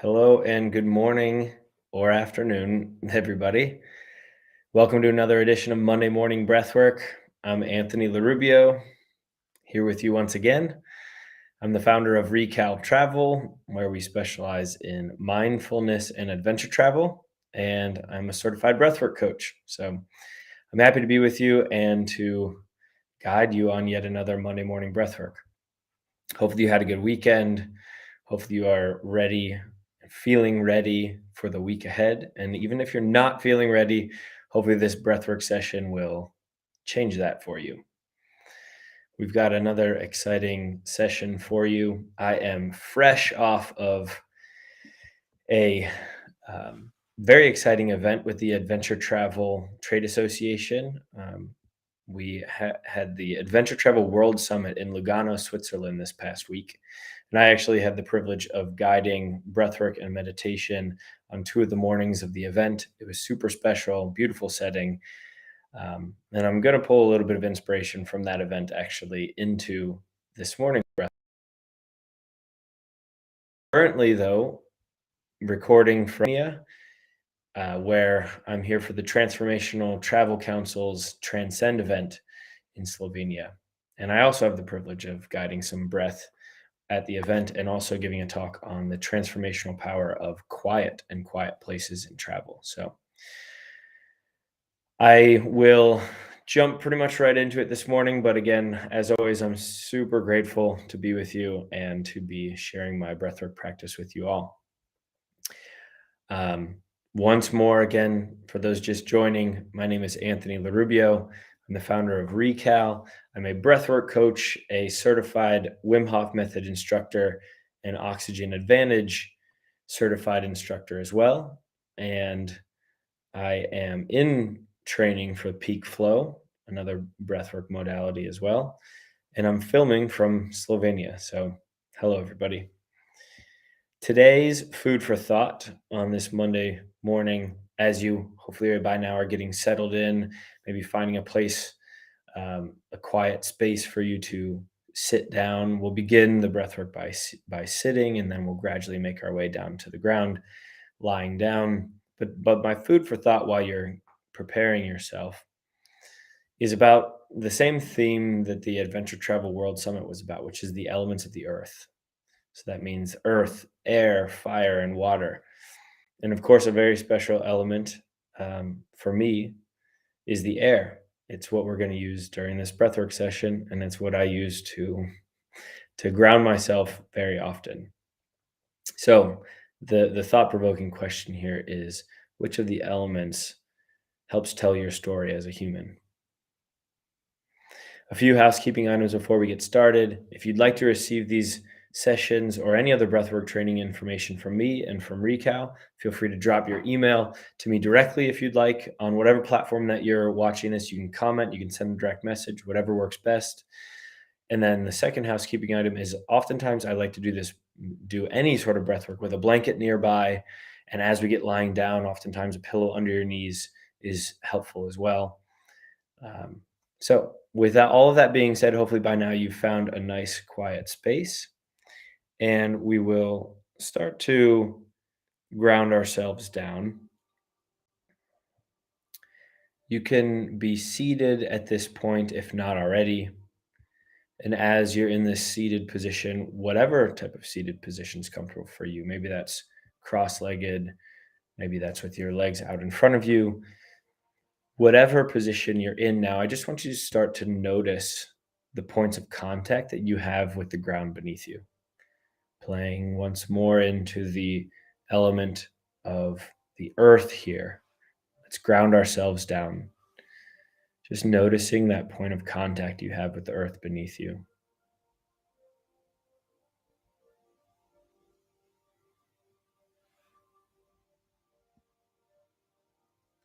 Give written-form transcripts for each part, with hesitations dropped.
Hello and good morning or afternoon, everybody. Welcome to another edition of Monday Morning Breathwork. I'm Anthony LaRubio, here with you once again. I'm the founder of Recal Travel, where we specialize in mindfulness and adventure travel, and I'm a certified breathwork coach. So I'm happy to be with you and to guide you on yet another Monday morning breathwork. Hopefully, you had a good weekend. Hopefully, you are ready and feeling ready for the week ahead. And even if you're not feeling ready, hopefully, this breathwork session will change that for you. We've got another exciting session for you. I am fresh off of a very exciting event with the Adventure Travel Trade Association. We had the Adventure Travel World Summit in Lugano, Switzerland this past week. And I actually had the privilege of guiding breathwork and meditation on two of the mornings of the event. It was super special, beautiful setting. And I'm going to pull a little bit of inspiration from that event actually into this morning breath. Currently, though, recording from Slovenia, where I'm here for the Transformational Travel Council's Transcend event in Slovenia. And I also have the privilege of guiding some breath at the event and also giving a talk on the transformational power of quiet and quiet places in travel. So I will jump pretty much right into it this morning. But again, as always, I'm super grateful to be with you and to be sharing my breathwork practice with you all. Once more, again, for those just joining, my name is Anthony LaRubio. I'm the founder of Recal. I'm a breathwork coach, a certified Wim Hof method instructor, and Oxygen Advantage certified instructor as well. And I am in training for Peak Flow, another breathwork modality as well. And I'm filming from Slovenia. So, hello, everybody. Today's food for thought on this Monday morning, as you hopefully by now are getting settled in, maybe finding a place, a quiet space for you to sit down. We'll begin the breathwork by sitting, and then we'll gradually make our way down to the ground, lying down. But my food for thought while you're preparing yourself is about the same theme that the Adventure Travel World Summit was about, which is the elements of the earth. So that means earth, air, fire, and water. And of course, a very special element for me is the air. It's what we're going to use during this breathwork session, and it's what I use to ground myself very often. So the thought-provoking question here is, which of the elements helps tell your story as a human? A few housekeeping items before we get started. If you'd like to receive these sessions or any other breathwork training information from me and from Recal, feel free to drop your email to me directly if you'd like on whatever platform that you're watching this. You can comment, you can send a direct message, whatever works best. And then the second housekeeping item is oftentimes I like to do any sort of breathwork with a blanket nearby. And as we get lying down, oftentimes a pillow under your knees is helpful as well. So with all of that being said, hopefully by now you've found a nice quiet space, and we will start to ground ourselves down. You can be seated at this point if not already. And as you're in this seated position, whatever type of seated position is comfortable for you, maybe that's cross-legged, maybe that's with your legs out in front of you. Whatever position you're in now, I just want you to start to notice the points of contact that you have with the ground beneath you. Playing once more into the element of the earth here. Let's ground ourselves down. Just noticing that point of contact you have with the earth beneath you.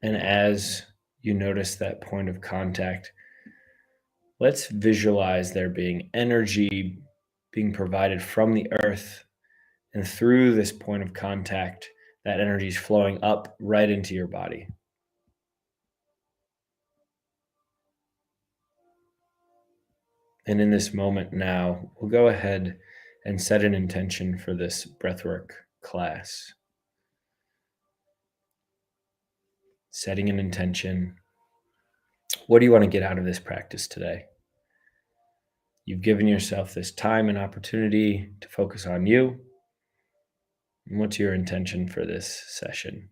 And as you notice that point of contact, let's visualize there being energy being provided from the earth, and through this point of contact, that energy is flowing up right into your body. And in this moment now, we'll go ahead and set an intention for this breath work class. Setting an intention. What do you want to get out of this practice today? You've given yourself this time and opportunity to focus on you. And what's your intention for this session?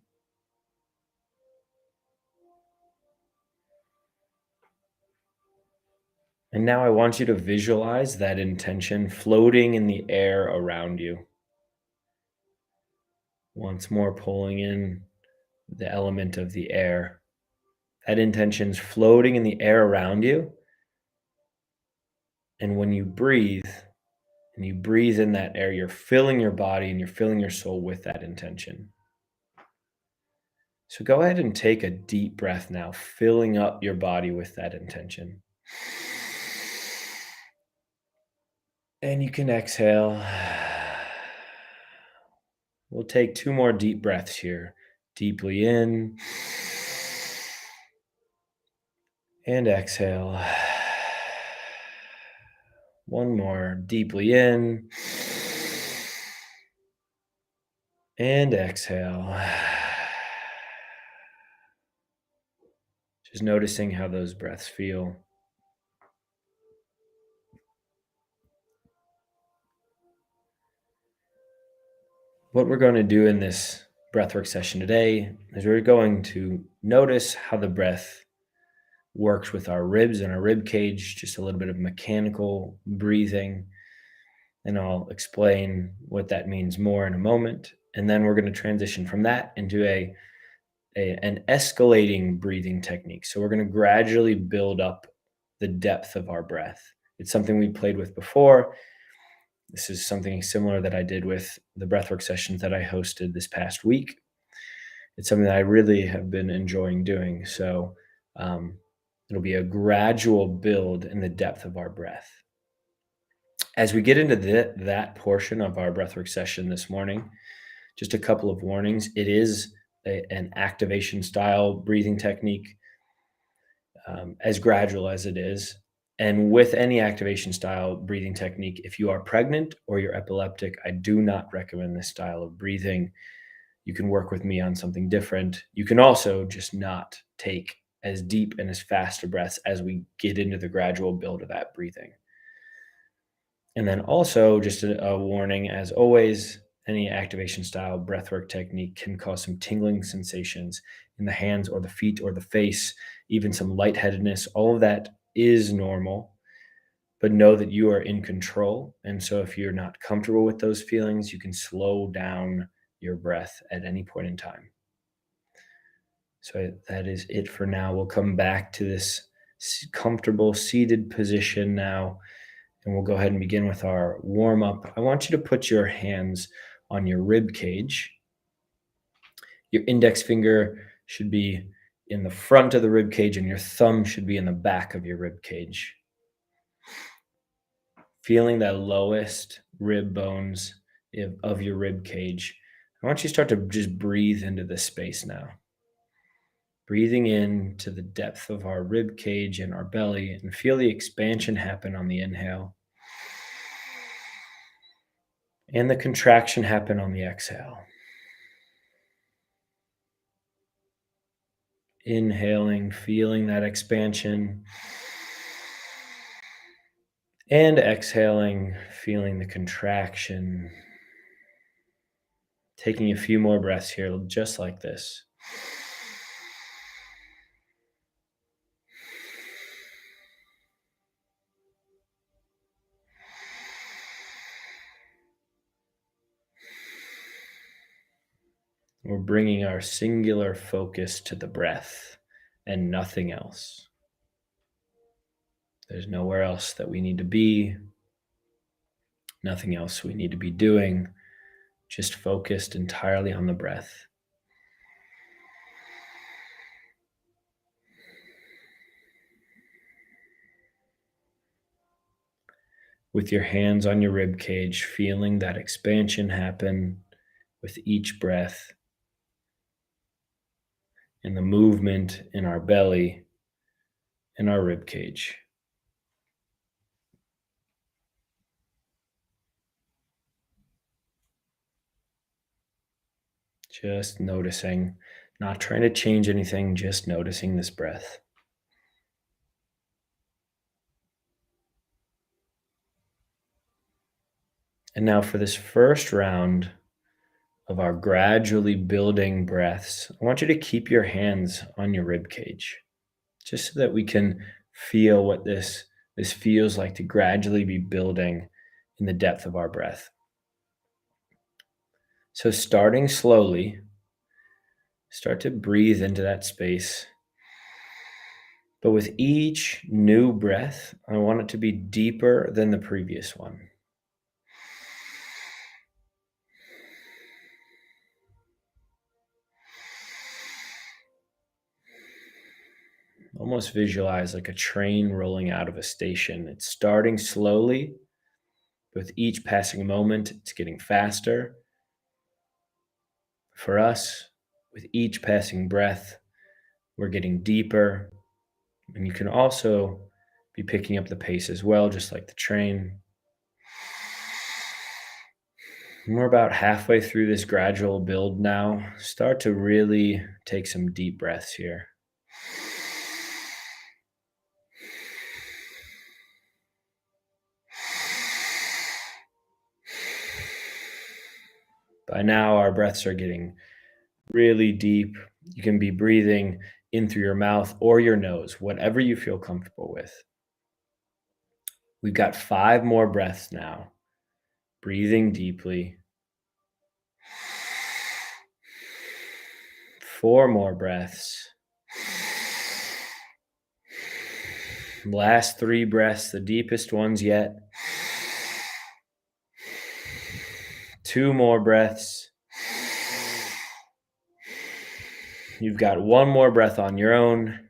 And now I want you to visualize that intention floating in the air around you. Once more, pulling in the element of the air. That intention's floating in the air around you. And when you breathe, and you breathe in that air, you're filling your body and you're filling your soul with that intention. So go ahead and take a deep breath now, filling up your body with that intention. And you can exhale. We'll take 2 more deep breaths here. Deeply in and exhale. One more. Deeply in and exhale. Just noticing how those breaths feel. What we're going to do in this breathwork session today is we're going to notice how the breath works with our ribs and our rib cage, just a little bit of mechanical breathing. And I'll explain what that means more in a moment. And then we're going to transition from that into an escalating breathing technique. So we're going to gradually build up the depth of our breath. It's something we played with before. This is something similar that I did with the breathwork sessions that I hosted this past week. It's something that I really have been enjoying doing. So it'll be a gradual build in the depth of our breath. As we get into that portion of our breathwork session this morning, just a couple of warnings. It is an activation style breathing technique, as gradual as it is. And with any activation style breathing technique, if you are pregnant or you're epileptic, I do not recommend this style of breathing. You can work with me on something different. You can also just not take as deep and as fast a breaths as we get into the gradual build of that breathing. And then also just a warning, as always, any activation style breathwork technique can cause some tingling sensations in the hands or the feet or the face, even some lightheadedness. All of that is normal, but know that you are in control. And so if you're not comfortable with those feelings, you can slow down your breath at any point in time. So that is it for now. We'll come back to this comfortable seated position now. And we'll go ahead and begin with our warm up. I want you to put your hands on your rib cage. Your index finger should be in the front of the rib cage, and your thumb should be in the back of your rib cage. Feeling that lowest rib bones of your rib cage. I want you to start to just breathe into this space now. Breathing in to the depth of our rib cage and our belly, and feel the expansion happen on the inhale. And the contraction happen on the exhale. Inhaling, feeling that expansion. And exhaling, feeling the contraction. Taking a few more breaths here, just like this. We're bringing our singular focus to the breath and nothing else. There's nowhere else that we need to be, nothing else we need to be doing, just focused entirely on the breath. With your hands on your rib cage, feeling that expansion happen with each breath, and the movement in our belly and our rib cage. Just noticing, not trying to change anything, just noticing this breath. And now for this first round of our gradually building breaths, I want you to keep your hands on your rib cage, just so that we can feel what this feels like to gradually be building in the depth of our breath. So starting slowly, start to breathe into that space. But with each new breath, I want it to be deeper than the previous one. Almost visualize like a train rolling out of a station. It's starting slowly. With each passing moment, it's getting faster. For us, with each passing breath, we're getting deeper. And you can also be picking up the pace as well, just like the train. And we're about halfway through this gradual build now. Start to really take some deep breaths here. By now, our breaths are getting really deep. You can be breathing in through your mouth or your nose, whatever you feel comfortable with. We've got 5 more breaths now. Breathing deeply. 4 more breaths. Last 3 breaths, the deepest ones yet. 2 more breaths. You've got 1 more breath on your own.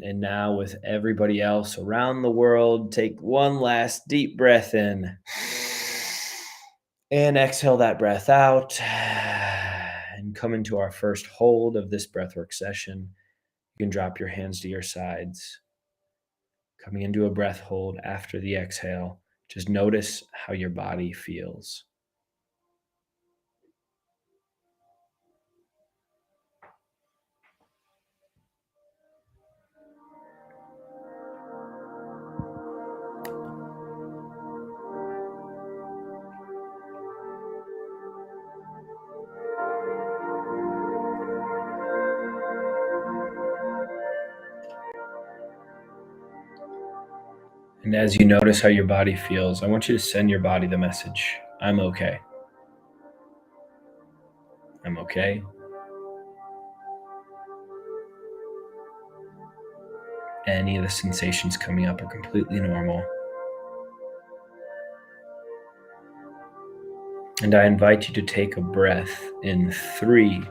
And now, with everybody else around the world, take 1 last deep breath in. And exhale that breath out. And come into our first hold of this breathwork session. You can drop your hands to your sides. Coming into a breath hold after the exhale. Just notice how your body feels. And as you notice how your body feels, I want you to send your body the message, I'm okay. I'm okay. Any of the sensations coming up are completely normal. And I invite you to take a breath in 3,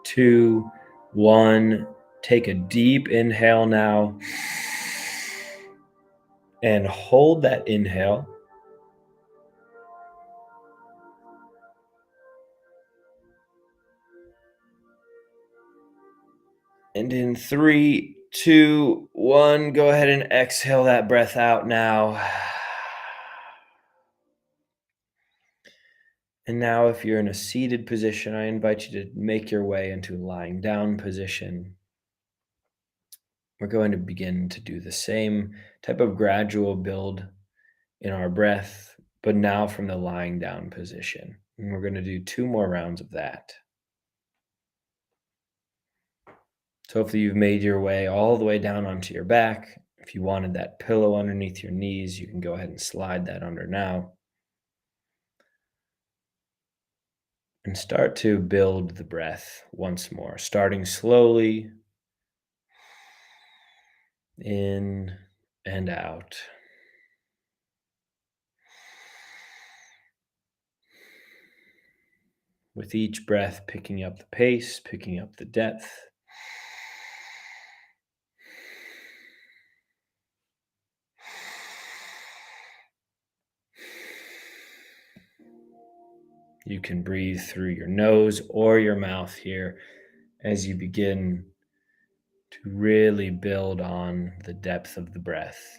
2, 1. Take a deep inhale now. And hold that inhale. And in 3, 2, 1, go ahead and exhale that breath out now. And now, if you're in a seated position, I invite you to make your way into lying down position. We're going to begin to do the same type of gradual build in our breath, but now from the lying down position. And we're going to do 2 more rounds of that. So hopefully you've made your way all the way down onto your back. If you wanted that pillow underneath your knees, you can go ahead and slide that under now. And start to build the breath once more, starting slowly in and out. With each breath, picking up the pace, picking up the depth. You can breathe through your nose or your mouth here as you begin to really build on the depth of the breath.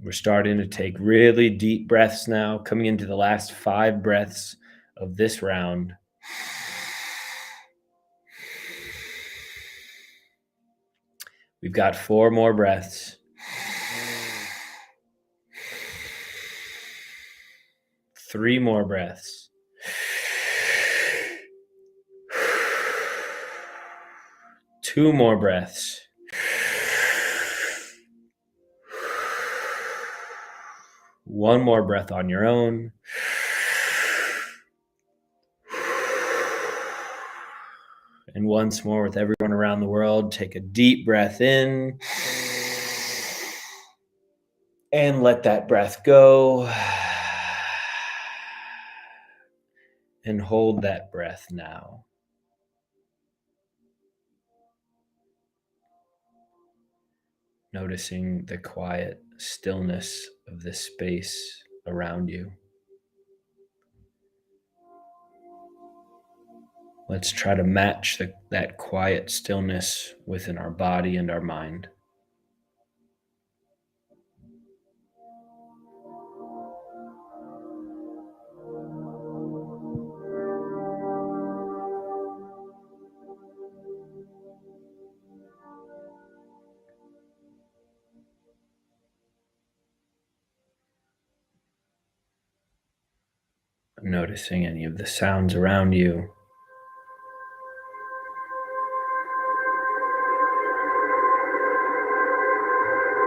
We're starting to take really deep breaths now, coming into the last 5 breaths of this round. We've got 4 more breaths. 3 more breaths. 2 more breaths. 1 more breath on your own. And once more with everyone around the world, take a deep breath in and let that breath go. And hold that breath now. Noticing the quiet stillness of this space around you. Let's try to match that quiet stillness within our body and our mind. Noticing any of the sounds around you.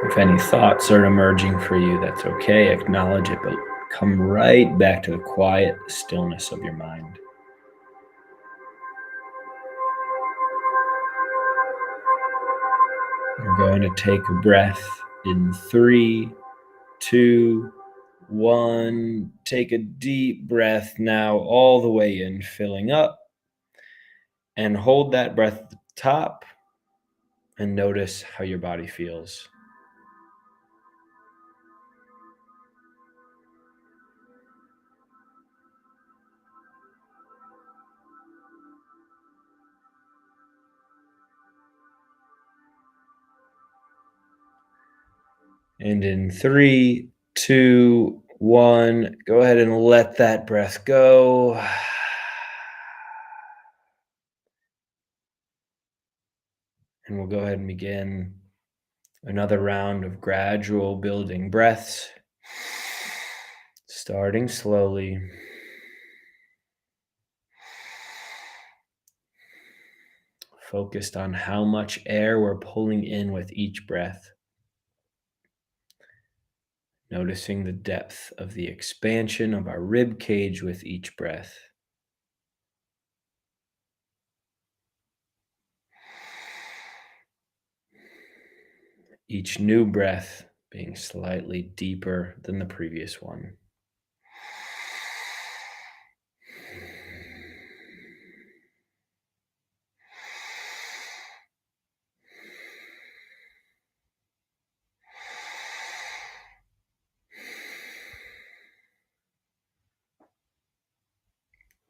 If any thoughts are emerging for you, that's okay. Acknowledge it, but come right back to the quiet stillness of your mind. We're going to take a breath in 3, 2, 1. Take a deep breath now all the way in, filling up. And hold that breath at the top and notice how your body feels. And in 3, 2, 1, go ahead and let that breath go. And we'll go ahead and begin another round of gradual building breaths, starting slowly. Focused on how much air we're pulling in with each breath. Noticing the depth of the expansion of our rib cage with each breath. Each new breath being slightly deeper than the previous one.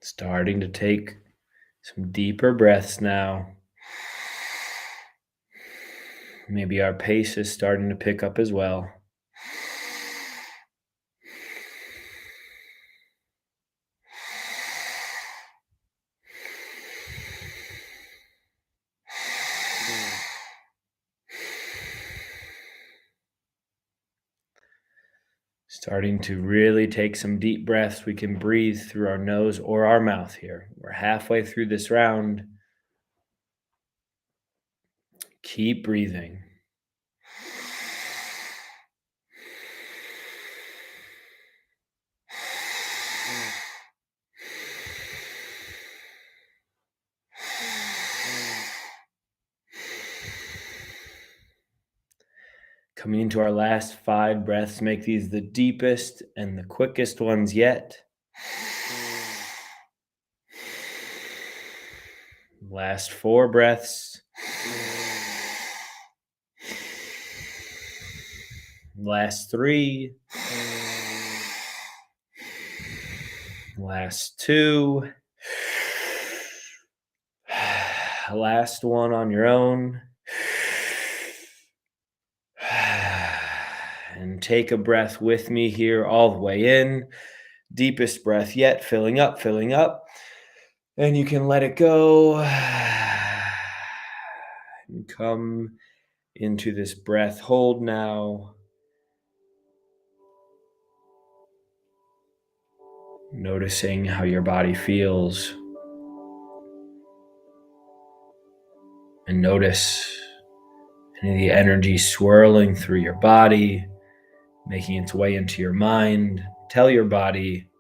Starting to take some deeper breaths now. Maybe our pace is starting to pick up as well. Starting to really take some deep breaths. We can breathe through our nose or our mouth here. We're halfway through this round. Keep breathing. Coming into our last 5 breaths, make these the deepest and the quickest ones yet. Last 4 breaths. Last 3. Last 2. Last one on your own. And And take a breath with me here all the way in. Deepest breath yet, filling up, filling up. And you can let it go. And come into this breath hold now. Noticing how your body feels. And notice any of the energy swirling through your body, making its way into your mind. Tell your body,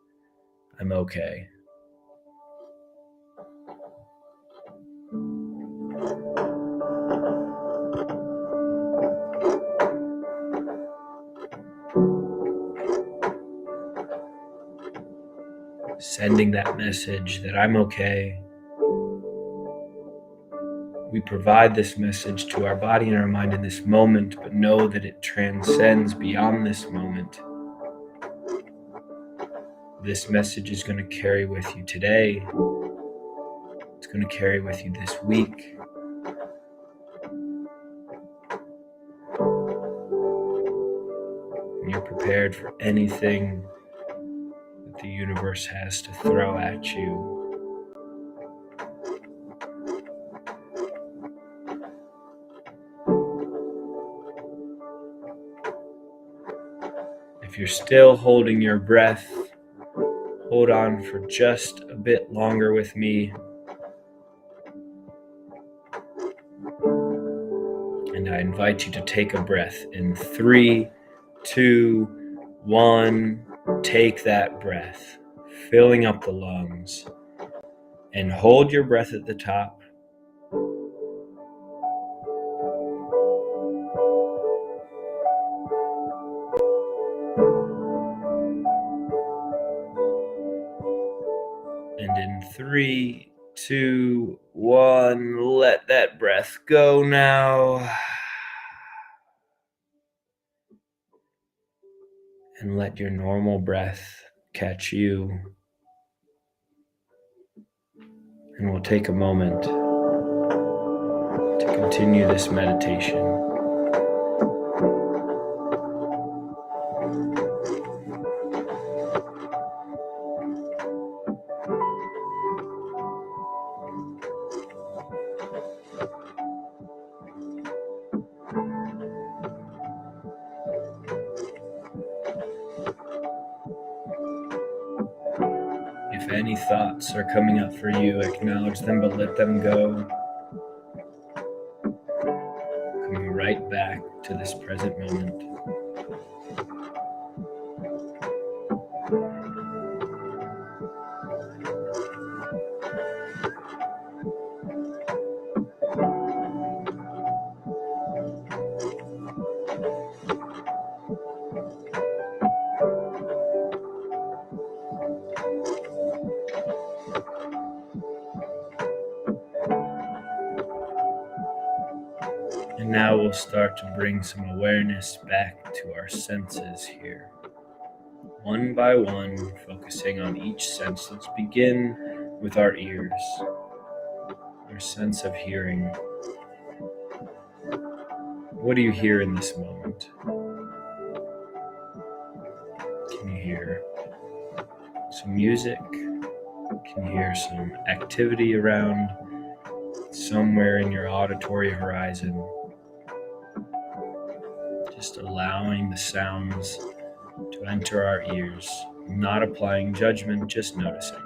I'm okay. Sending that message that I'm okay. We provide this message to our body and our mind in this moment, but know that it transcends beyond this moment. This message is going to carry with you today. It's going to carry with you this week. And you're prepared for anything that the universe has to throw at you. If you're still holding your breath, hold on for just a bit longer with me. And I invite you to take a breath in 3, 2, 1. Take that breath, filling up the lungs, and hold your breath at the top. And in 3, 2, 1, let that breath go now. And let your normal breath catch you. And we'll take a moment to continue this meditation. If any thoughts are coming up for you, acknowledge them, but let them go. Coming right back to this present moment. And now we'll start to bring some awareness back to our senses here. One by one, focusing on each sense. Let's begin with our ears, our sense of hearing. What do you hear in this moment? Can you hear some music? Can you hear some activity around somewhere in your auditory horizon? Just allowing the sounds to enter our ears, not applying judgment, just noticing.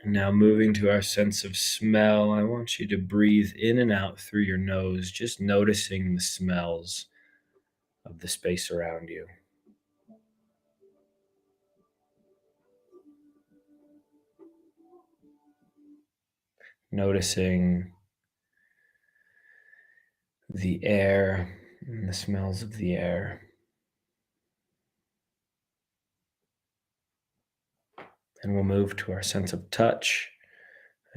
And now moving to our sense of smell, I want you to breathe in and out through your nose, just noticing the smells of the space around you. Noticing the air and the smells of the air. And we'll move to our sense of touch.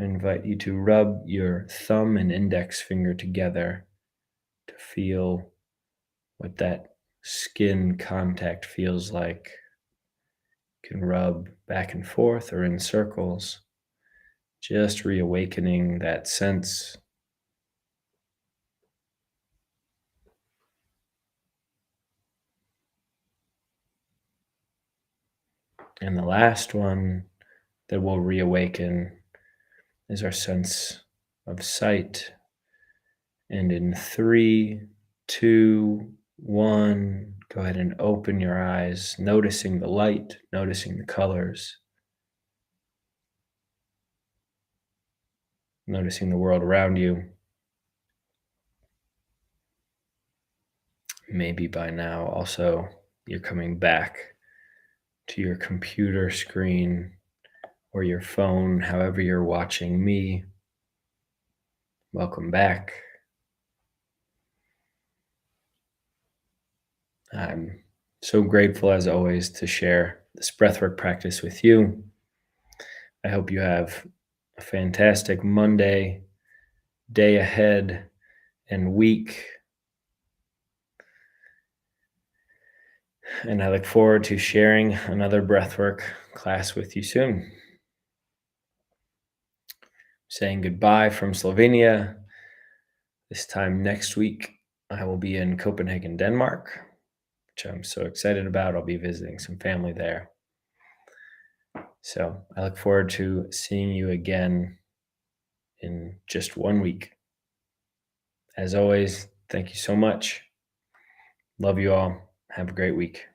I invite you to rub your thumb and index finger together to feel what that skin contact feels like. You can rub back and forth or in circles. Just reawakening that sense. And the last one that will reawaken is our sense of sight. And in three, two, one, go ahead and open your eyes, noticing the light, noticing the colors, noticing the world around you. Maybe by now also you're coming back to your computer screen or your phone, however you're watching me. Welcome back. I'm so grateful as always to share this breathwork practice with you. I hope you have a fantastic Monday, day ahead, and week. And I look forward to sharing another breathwork class with you soon. Saying goodbye from Slovenia. This time next week, I will be in Copenhagen, Denmark, which I'm so excited about. I'll be visiting some family there. So I look forward to seeing you again in just 1 week. As always, thank you so much. Love you all. Have a great week.